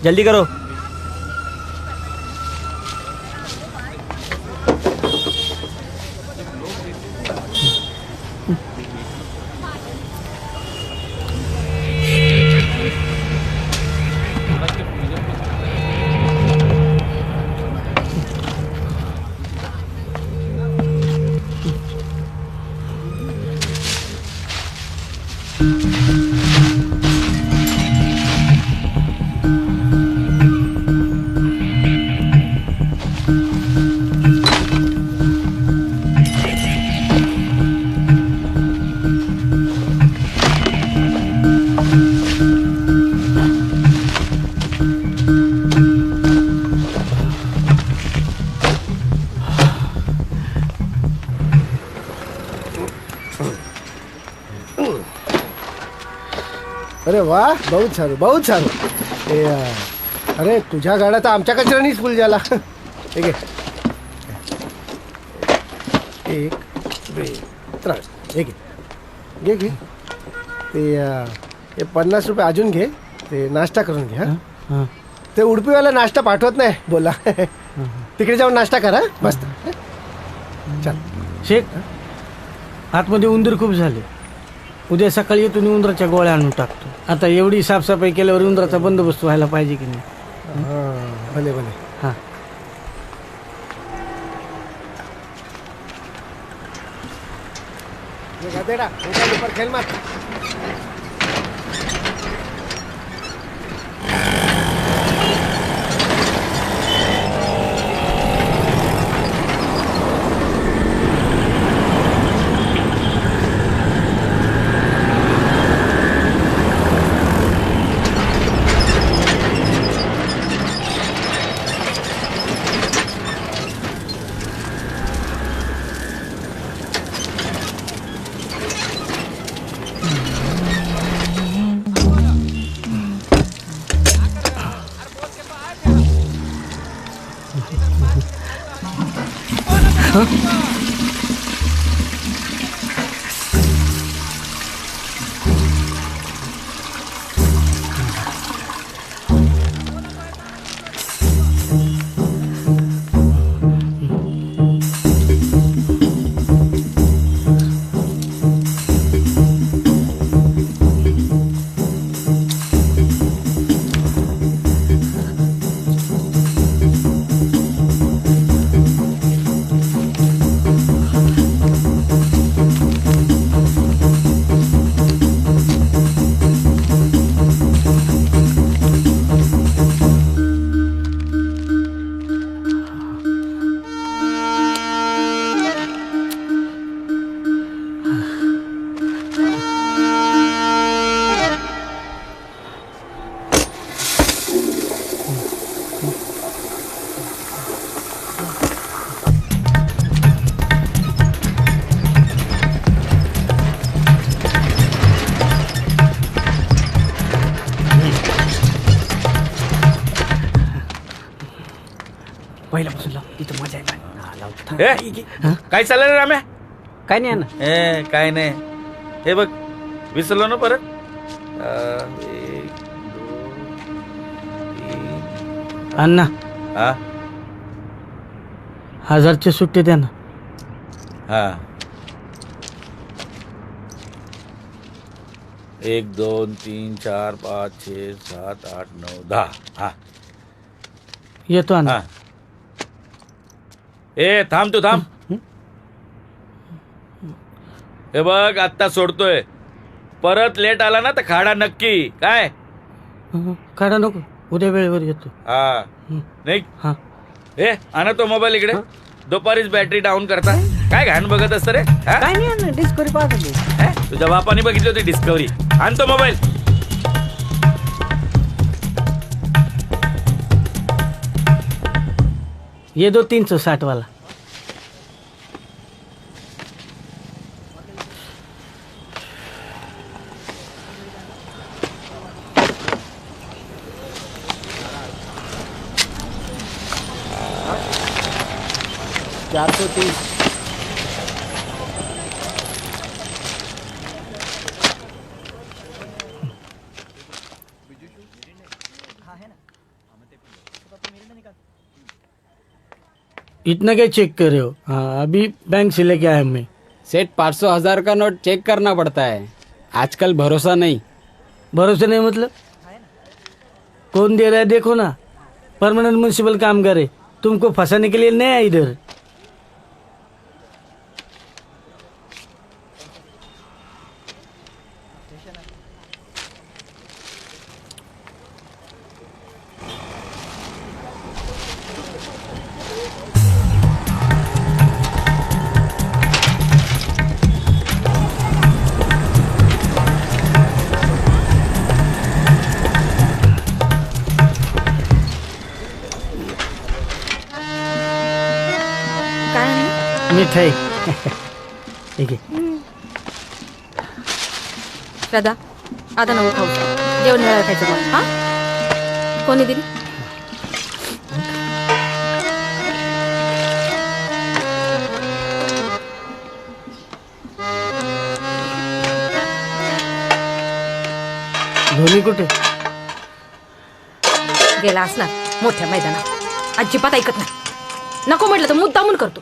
जल्दी करो। अरे वाह, बहुत सारू अरे तुझ्या गाड्या तर आमच्या कचऱ्यानीच फुल झाला. ठीक आहे, 1 2 3 हे घे घे ते 50 रुपये अजून घे. ते नाश्ता करून घे. हां, ते उडपीवाला नाश्ता पाठवत नाही बोला. तिकडे जाऊन नाश्ता करा मस्त. चल शेख, आतमध्ये उंदीर खूप झाले. उद्या सकाळी येतो उंदराच्या गोळ्या आणून टाकतो. आता एवढी साफसफाई केल्यावर उंदराचा बंदोबस्त व्हायला पाहिजे की नाही. भले भले. हां, गदेडा ऊपर खेल मत. पहिल्यापासून लाव, इथं मजा आहे. काय चाललं रे राम्या? काय नाही ना. काय नाही. हे बघ, विसरलो ना परत. 1 2 3. अण्णा, हा 1000ची सुट्टी द्या ना. हा 1 2 3 4 5 6 7 8 9 10. हा येतो अण्णा. हा. ए थांब, तू थांब. हे बघ, आत्ता सोडतोय. परत लेट आला ना तर खाडा नक्की. काय? काढा नको, उद्या वेळेवर येतो. हा नाही. हां, ए आणा तो मोबाईल इकडे. दुपारीच बॅटरी डाऊन करता. काय घाण बघत असतं रे? हा? काय नाही अण्णा, डिस्कवरी पाहतो. तुझ्या बापाने बघितली होती डिस्कवरी. आण तो मोबाईल. ये दो 360 वाला. इतना क्या चेक कर रहे हो? हाँ, अभी बैंक से लेके आया मैं. सेठ 500,000 का नोट चेक करना पड़ता है, आजकल भरोसा नहीं. भरोसे नहीं मतलब? कौन दे रहा है देखो ना. परमानेंट म्युनिसिपल काम करे, तुमको फंसाने के लिए नहीं है इधर. काय नाही मिठाई. ठीक आहे. श्रद्धा आता नको खाऊ जेवण वेळा खायचं मग हा कोणी दिली धोनी कुठे? गेला असणार मोठ्या मैदानात अजिबात ऐकत नाही नको म्हटलं तर मुद्दामून करतो